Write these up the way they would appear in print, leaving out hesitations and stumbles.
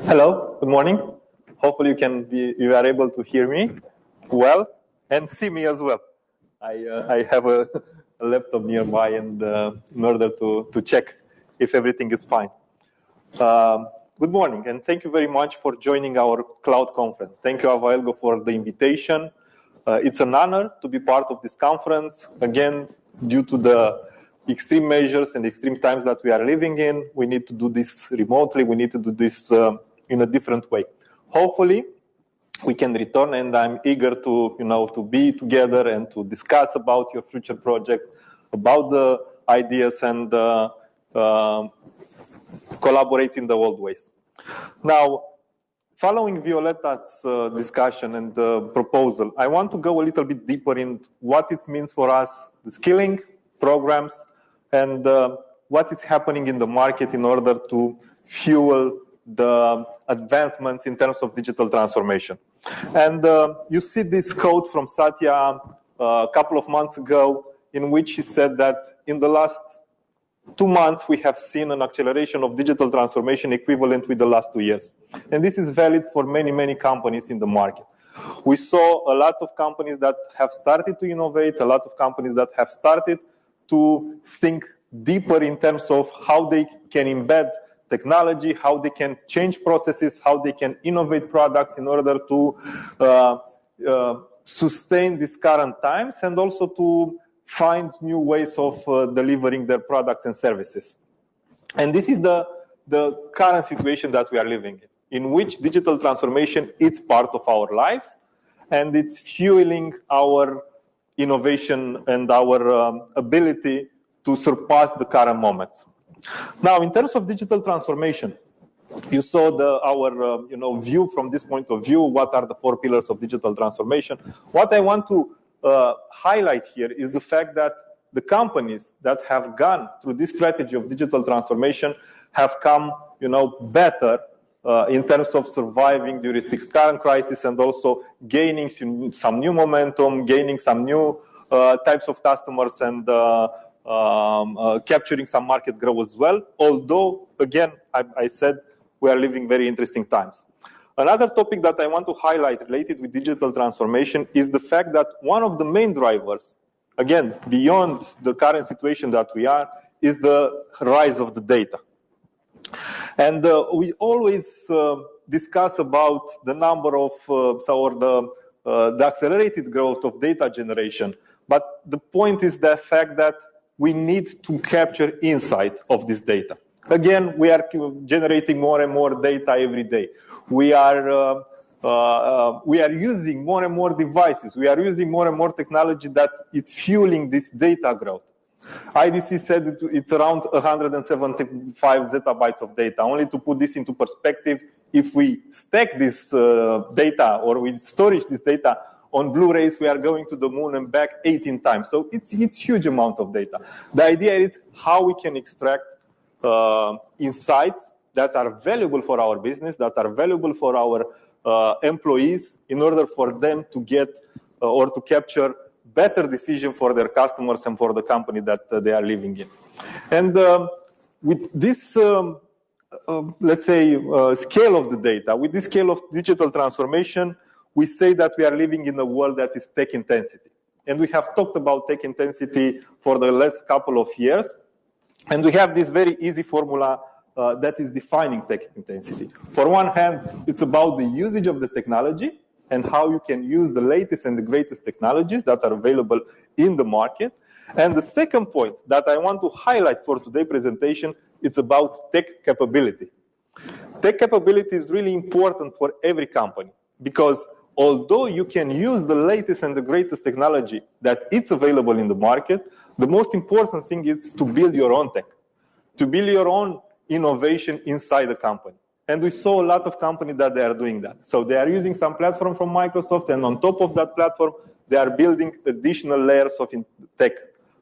Hello, good morning. Hopefully you are able to hear me well and see me as well. I have a laptop nearby and in order to check if everything is fine. Good morning and thank you very much for joining our cloud conference. Thank you, Avaelgo, for the invitation. It's an honor to be part of this conference. Again, due to the extreme measures and extreme times that we are living in, we need to do this remotely. We need to do this in a different way. Hopefully, we can return, and I'm eager to be together and to discuss about your future projects, about the ideas, and collaborate in the old ways. Now, following Violetta's discussion and proposal, I want to go a little bit deeper in what it means for us, the skilling programs, and what is happening in the market in order to fuel the advancements in terms of digital transformation. And you see this quote from Satya a couple of months ago, in which he said that in the last 2 months, we have seen an acceleration of digital transformation equivalent with the last 2 years. And this is valid for many, many companies in the market. We saw a lot of companies that have started to innovate, a lot of companies that have started to think deeper in terms of how they can embed technology, how they can change processes, how they can innovate products in order to sustain these current times and also to find new ways of delivering their products and services. And this is the current situation that we are living in which digital transformation is part of our lives and it's fueling our innovation and our ability to surpass the current moments. Now, in terms of digital transformation, you saw our view from this point of view. What are the 4 pillars of digital transformation? What I want to highlight here is the fact that the companies that have gone through this strategy of digital transformation have come, better in terms of surviving during this current crisis and also gaining some new momentum, gaining some new types of customers and capturing some market growth as well. Although, again, I said we are living very interesting times. Another topic that I want to highlight related with digital transformation is the fact that one of the main drivers, again, beyond the current situation that we are, is the rise of the data. And we always discuss about the number of, the accelerated growth of data generation. But the point is the fact that we need to capture insight of this data. Again, we are generating more and more data every day. We are using more and more devices. We are using more and more technology that is fueling this data growth. IDC said it's around 175 zettabytes of data. Only to put this into perspective, if we stack this data or we storage this data on Blu-rays, we are going to the moon and back 18 times. So it's huge amount of data. The idea is how we can extract insights that are valuable for our business, that are valuable for our employees in order for them to get or to capture better decision for their customers and for the company that they are living in. And with this, let's say, scale of the data, with this scale of digital transformation, we say that we are living in a world that is tech intensity. And we have talked about tech intensity for the last couple of years. And we have this very easy formula that is defining tech intensity. For one hand, it's about the usage of the technology and how you can use the latest and the greatest technologies that are available in the market. And the second point that I want to highlight for today's presentation, it's about tech capability. Tech capability is really important for every company because although you can use the latest and the greatest technology that it's available in the market, the most important thing is to build your own tech, to build your own innovation inside the company. And we saw a lot of companies that they are doing that. So they are using some platform from Microsoft, and on top of that platform, they are building additional layers of tech.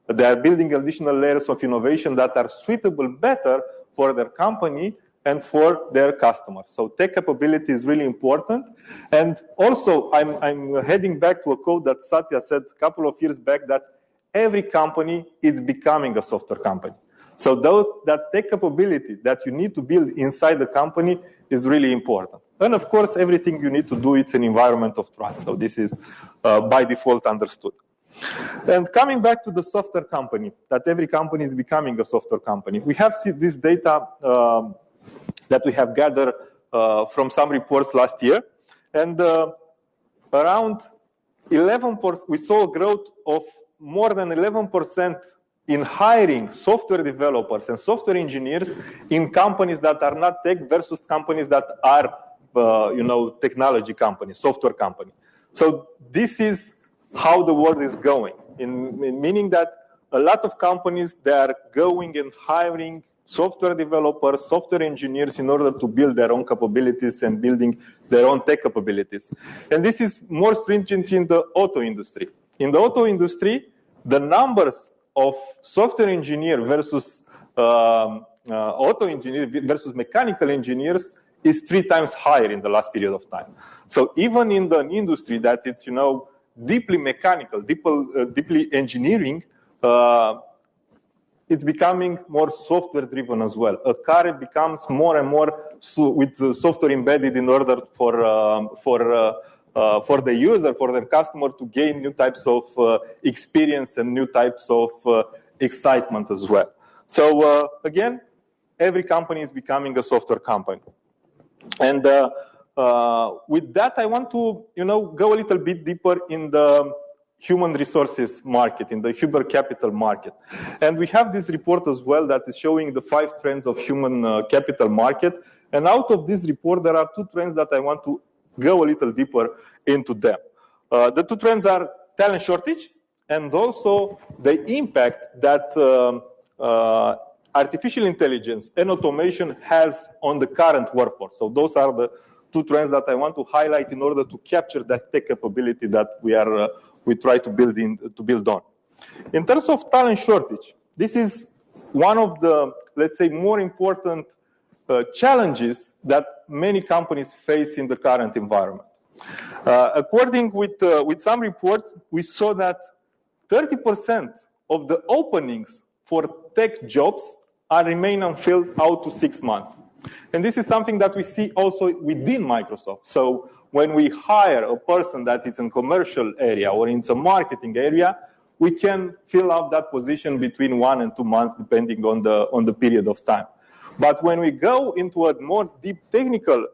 They are building additional layers of innovation that are suitable better for their company and for their customers. So tech capability is really important. And also, I'm heading back to a quote that Satya said a couple of years back that every company is becoming a software company. So that tech capability that you need to build inside the company is really important. And of course, everything you need to do, it's an environment of trust. So this is by default understood. And coming back to the software company, that every company is becoming a software company. We have seen this data that we have gathered from some reports last year. And around 11%, we saw a growth of more than 11% in hiring software developers and software engineers in companies that are not tech versus companies that are, technology companies, software companies. So this is how the world is going, meaning that a lot of companies, they are going and hiring software developers, software engineers in order to build their own capabilities and building their own tech capabilities. And this is more stringent in the auto industry. In the auto industry, the numbers of software engineer versus auto engineer versus mechanical engineers is 3 times higher in the last period of time. So even in the industry that it's, deeply mechanical, deeply engineering, it's becoming more software driven as well. A car becomes more and more with software embedded in order for the user, for the customer to gain new types of experience and new types of excitement as well. So again, every company is becoming a software company. And with that, I want to go a little bit deeper in the human resources market, in the human capital market. And we have this report as well that is showing the 5 trends of human capital market. And out of this report, there are 2 trends that I want to go a little deeper into them. The 2 trends are talent shortage and also the impact that artificial intelligence and automation has on the current workforce. So those are the 2 trends that I want to highlight in order to capture that tech capability that we try to build on. In terms of talent shortage, this is one of the, let's say, more important challenges that many companies face in the current environment. According with some reports, we saw that 30% of the openings for tech jobs remain unfilled out to 6 months. And this is something that we see also within Microsoft. So when we hire a person that is in commercial area or in some marketing area, we can fill out that position between 1 and 2 months, depending on the period of time. But when we go into a more deep technical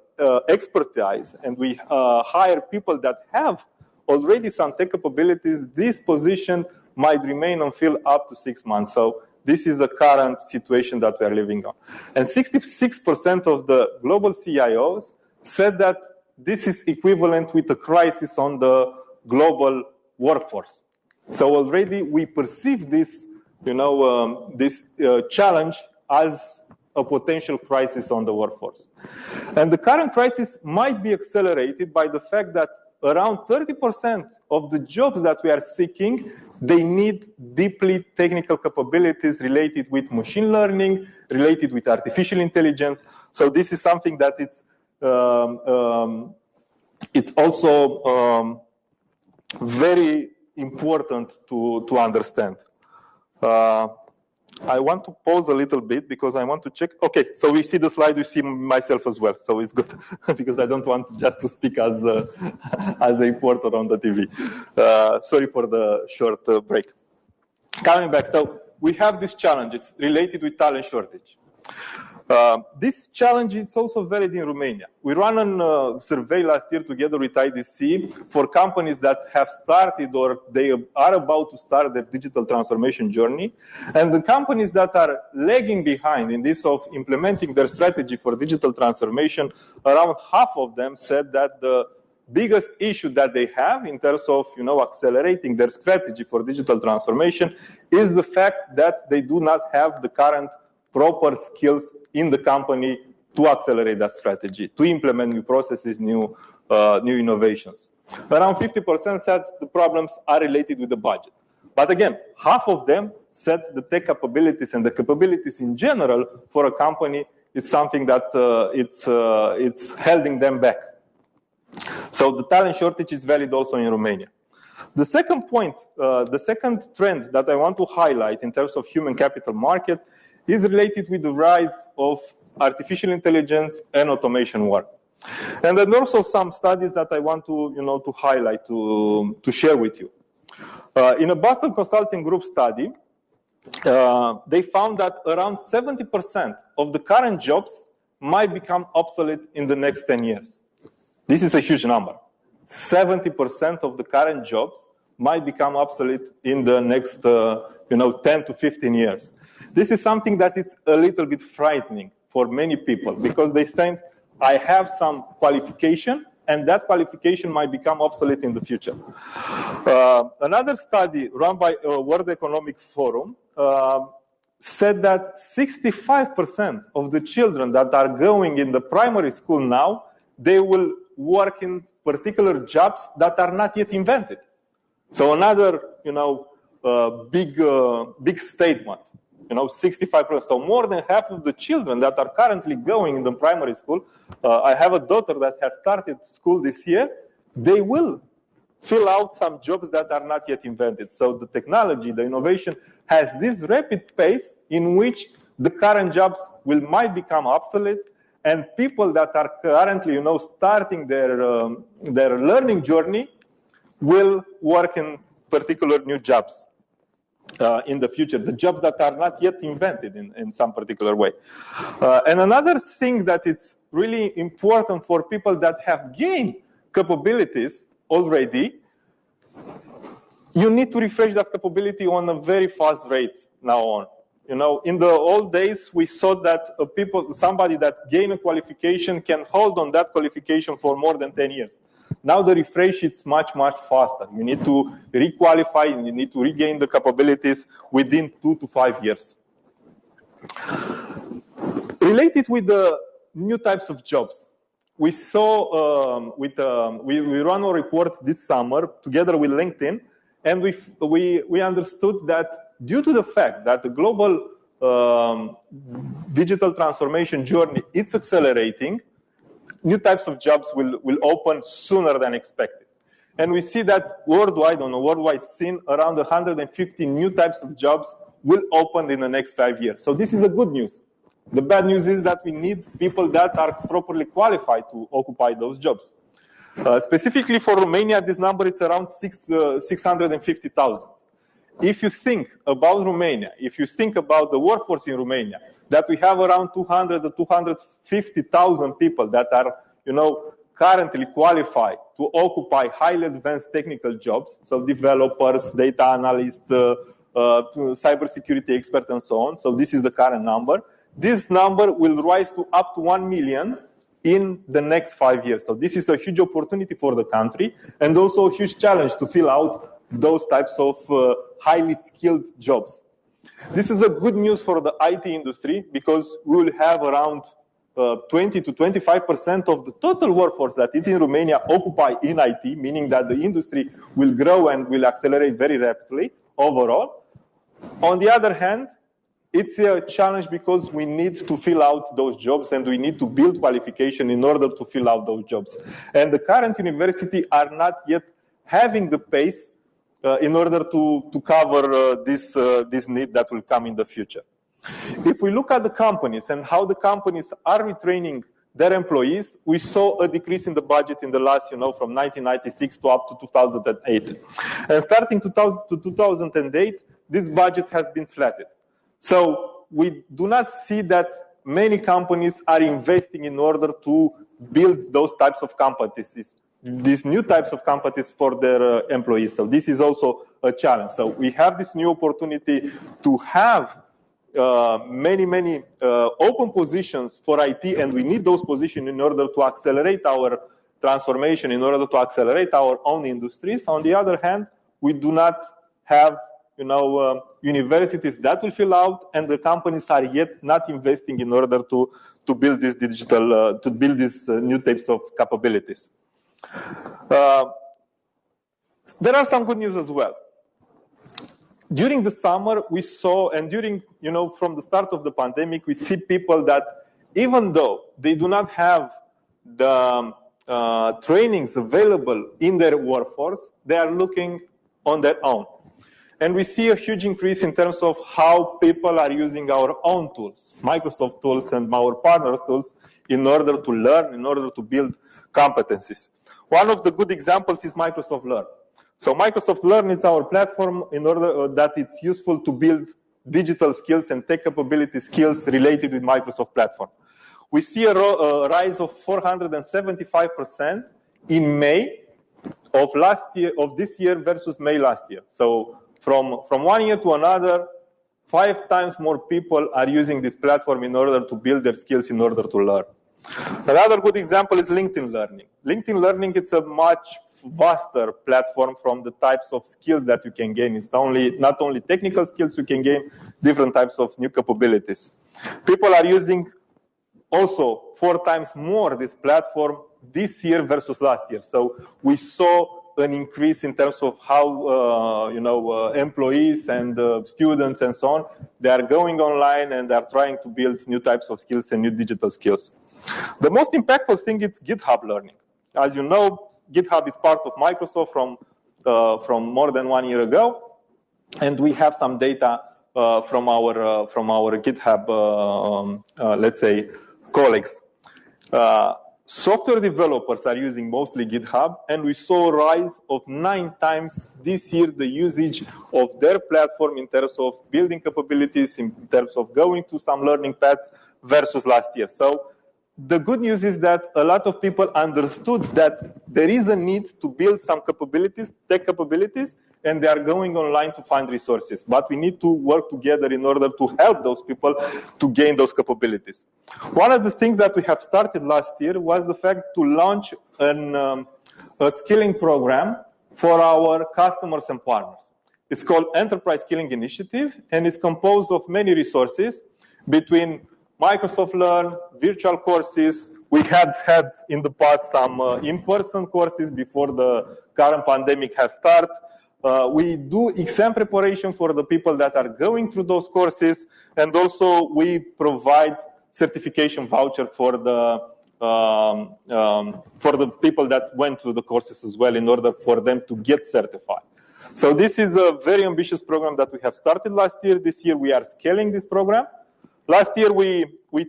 expertise and we hire people that have already some tech capabilities, this position might remain unfilled up to 6 months. So this is the current situation that we are living on. And 66% of the global CIOs said that this is equivalent with a crisis on the global workforce. So already we perceive this, challenge as a potential crisis on the workforce. And the current crisis might be accelerated by the fact that around 30% of the jobs that we are seeking, they need deeply technical capabilities related with machine learning, related with artificial intelligence. So this is something that it's also very important to understand. I want to pause a little bit because I want to check. Okay, so we see the slide, we see myself as well. So it's good because I don't want just to speak as a reporter on the TV. Sorry for the short break. Coming back, so we have these challenges related with talent shortage. This challenge is also valid in Romania. We ran a survey last year together with IT&C for companies that have started or they are about to start their digital transformation journey. And the companies that are lagging behind in this of implementing their strategy for digital transformation, around half of them said that the biggest issue that they have in terms of accelerating their strategy for digital transformation is the fact that they do not have the current proper skills in the company to accelerate that strategy, to implement new processes, new innovations. Around 50% said the problems are related with the budget. But again, half of them said the tech capabilities and the capabilities in general for a company is something that it's holding them back. So the talent shortage is valid also in Romania. The second point, the second trend that I want to highlight in terms of human capital market is related with the rise of artificial intelligence and automation work. And then also some studies that I want to, to highlight, to share with you. In a Boston Consulting Group study, they found that around 70% of the current jobs might become obsolete in the next 10 years. This is a huge number. 70% of the current jobs might become obsolete in the next 10 to 15 years. This is something that is a little bit frightening for many people because they think, I have some qualification, and that qualification might become obsolete in the future. Another study run by World Economic Forum said that 65% of the children that are going in the primary school now, they will work in particular jobs that are not yet invented. So another, big statement. 65%. So more than half of the children that are currently going in the primary school, I have a daughter that has started school this year, they will fill out some jobs that are not yet invented. So the technology, the innovation has this rapid pace in which the current jobs might become obsolete, and people that are currently, starting their learning journey will work in particular new jobs. In the future, the jobs that are not yet invented in some particular way. And another thing that it's really important for people that have gained capabilities already, you need to refresh that capability on a very fast rate now on. In the old days, we thought that somebody that gained a qualification can hold on that qualification for more than 10 years. Now the refresh is much, much faster. You need to requalify and you need to regain the capabilities within 2 to 5 years. Related with the new types of jobs, we saw we ran a report this summer together with LinkedIn, and we understood that due to the fact that the global digital transformation journey is accelerating, new types of jobs will open sooner than expected. And we see that worldwide, on a worldwide scene, around 150 new types of jobs will open in the next 5 years. So this is a good news. The bad news is that we need people that are properly qualified to occupy those jobs. Specifically for Romania, this number is around 650,000. If you think about Romania, if you think about the workforce in Romania, that we have around 200 to 250,000 people that are, currently qualified to occupy highly advanced technical jobs, so developers, data analysts, cybersecurity experts, and so on. So this is the current number. This number will rise to up to 1 million in the next 5 years. So this is a huge opportunity for the country, and also a huge challenge to fill out those types of highly skilled jobs. This is a good news for the IT industry because we will have around 20 to 25% of the total workforce that is in Romania occupied in IT, meaning that the industry will grow and will accelerate very rapidly overall. On the other hand, it's a challenge because we need to fill out those jobs and we need to build qualification in order to fill out those jobs. And the current universities are not yet having the pace in order to cover this need that will come in the future. If we look at the companies and how the companies are retraining their employees, we saw a decrease in the budget in the last, from 1996 to up to 2008. And starting to 2008, this budget has been flattened. So we do not see that many companies are investing in order to build those types of competencies, these new types of competencies for their employees. So this is also a challenge. So we have this new opportunity to have many open positions for IT, and we need those positions in order to accelerate our transformation, in order to accelerate our own industries. On the other hand, we do not have universities that will fill out, and the companies are yet not investing in order to build this digital, to build these new types of capabilities. There are some good news as well. During the summer, we saw, and during, from the start of the pandemic, we see people that even though they do not have the trainings available in their workforce, they are looking on their own. And we see a huge increase in terms of how people are using our own tools, Microsoft tools and our partners' tools, in order to learn, in order to build competencies. One of the good examples is Microsoft Learn. So Microsoft Learn is our platform in order that it's useful to build digital skills and tech capability skills related with Microsoft platform. We see a rise of 475% in May of last year, of this year versus May last year. So from 1 year to another, 5 times more people are using this platform in order to build their skills, in order to learn. Another good example is LinkedIn Learning. LinkedIn Learning, it's a much vaster platform from the types of skills that you can gain. It's not only technical skills, you can gain different types of new capabilities. People are using also 4 times more this platform this year versus last year. So we saw an increase in terms of how employees and students and so on, they are going online and they are trying to build new types of skills and new digital skills. The most impactful thing is GitHub Learning. As you know, GitHub is part of Microsoft from more than 1 year ago, and we have some data from our GitHub, let's say, colleagues. Software developers are using mostly GitHub, and we saw a rise of 9 times this year the usage of their platform in terms of building capabilities, in terms of going to some learning paths versus last year. So the good news is that a lot of people understood that there is a need to build some capabilities, tech capabilities, and they are going online to find resources. But we need to work together in order to help those people to gain those capabilities. One of the things that we have started last year was the fact to launch a skilling program for our customers and partners. It's called Enterprise Skilling Initiative, and it's composed of many resources between Microsoft Learn, virtual courses. We had in the past some in-person courses before the current pandemic has started. We do exam preparation for the people that are going through those courses, and also we provide certification voucher for the people that went through the courses as well, in order for them to get certified. So this is a very ambitious program that we have started last year. This year we are scaling this program. Last year, we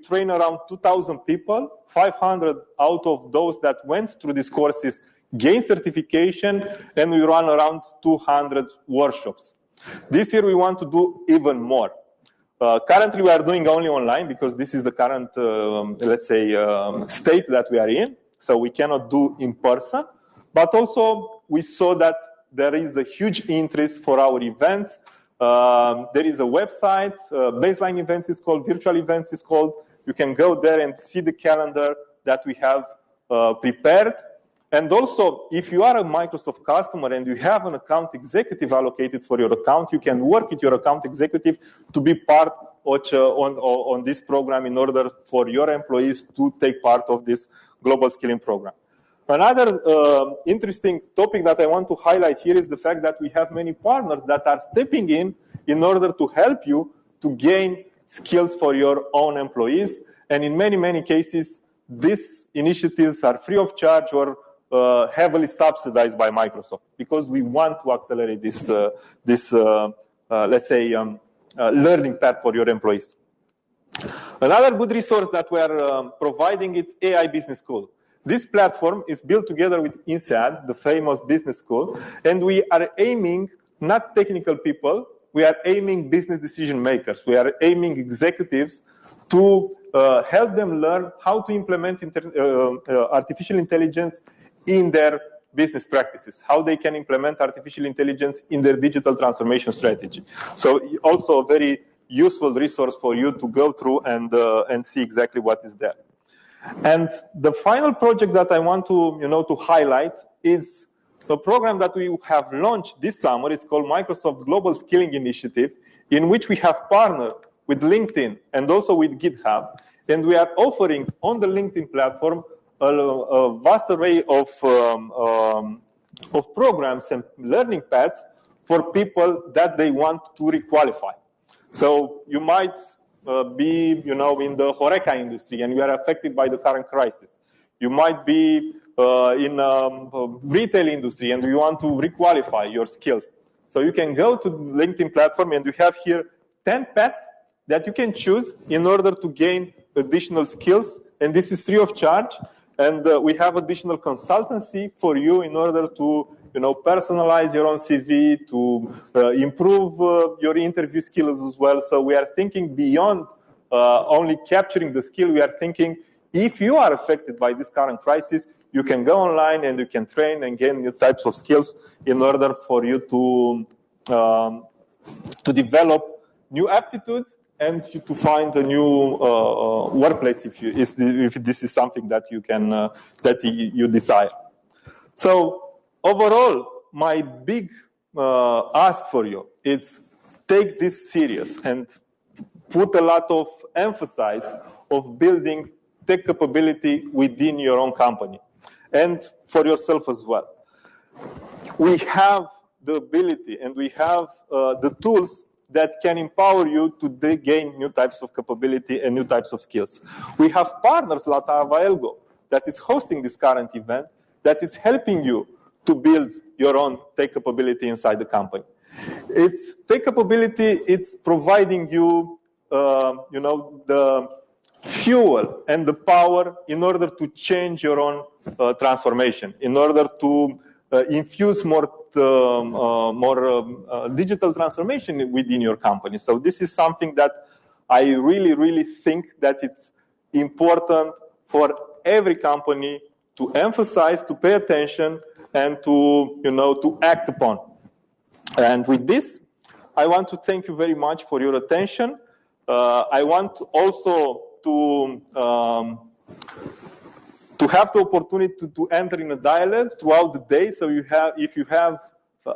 trained around 2,000 people. 500 out of those that went through these courses gained certification, and we run around 200 workshops. This year, we want to do even more. Currently, we are doing only online because this is the current, let's say, state that we are in. So we cannot do in person. But also, we saw that there is a huge interest for our events. There is a website, Baseline Events is called, Virtual Events is called. You can go there and see the calendar that we have prepared. And also, if you are a Microsoft customer and you have an account executive allocated for your account, you can work with your account executive to be part on this program in order for your employees to take part of this global skilling program. Another interesting topic that I want to highlight here is the fact that we have many partners that are stepping in order to help you to gain skills for your own employees. And in many, many cases, these initiatives are free of charge or heavily subsidized by Microsoft, because we want to accelerate this let's say, learning path for your employees. Another good resource that we are providing is AI Business School. This platform is built together with INSEAD, the famous business school, and we are aiming not technical people, we are aiming business decision makers. We are aiming executives to help them learn how to implement artificial intelligence in their business practices, how they can implement artificial intelligence in their digital transformation strategy. So also a very useful resource for you to go through and see exactly what is there. And the final project that I want to highlight is a program that we have launched this summer. It's called Microsoft Global Skilling Initiative, in which we have partnered with LinkedIn and also with GitHub. And we are offering on the LinkedIn platform a vast array of programs and learning paths for people that they want to requalify. So you might be, in the HoReCa industry and you are affected by the current crisis. You might be in retail industry and you want to requalify your skills. So you can go to the LinkedIn platform, and you have here 10 paths that you can choose in order to gain additional skills. And this is free of charge. And we have additional consultancy for you in order to personalize your own CV, to improve your interview skills as well. So we are thinking beyond only capturing the skill. We are thinking, if you are affected by this current crisis, you can go online and you can train and gain new types of skills in order for you to develop new aptitudes and to find a new workplace if this is something that you can that you desire. So overall, my big ask for you is take this serious and put a lot of emphasis of building tech capability within your own company and for yourself as well. We have the ability and we have the tools that can empower you to gain new types of capability and new types of skills. We have partners like Avaelgo that is hosting this current event that is helping you to build your own tech capability inside the company. It's tech capability, it's providing you, the fuel and the power in order to change your own transformation, in order to infuse more digital transformation within your company. So this is something that I really, really think that it's important for every company to emphasize, to pay attention, and to act upon. And with this, I want to thank you very much for your attention. I want also to have the opportunity to enter in a dialogue throughout the day. So if you have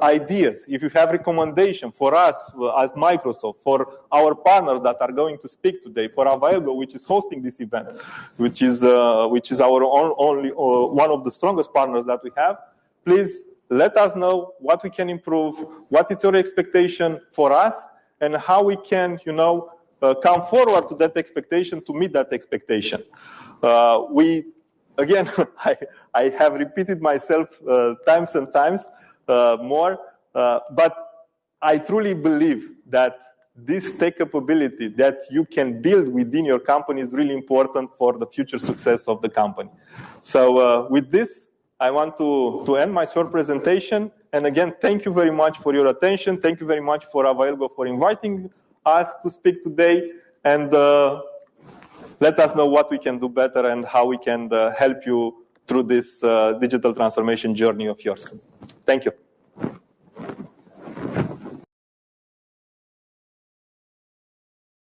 ideas, if you have recommendations for us as Microsoft, for our partners that are going to speak today, for Avaelgo, which is hosting this event, which is our only one of the strongest partners that we have, please let us know what we can improve, what is your expectation for us, and how we can, come forward to that expectation, to meet that expectation. Again, I have repeated myself times and times more, but I truly believe that this tech capability that you can build within your company is really important for the future success of the company. So with this, I want to end my short presentation. And again, thank you very much for your attention. Thank you very much for Avaelgo for inviting us to speak today. And let us know what we can do better and how we can help you through this digital transformation journey of yours. Thank you.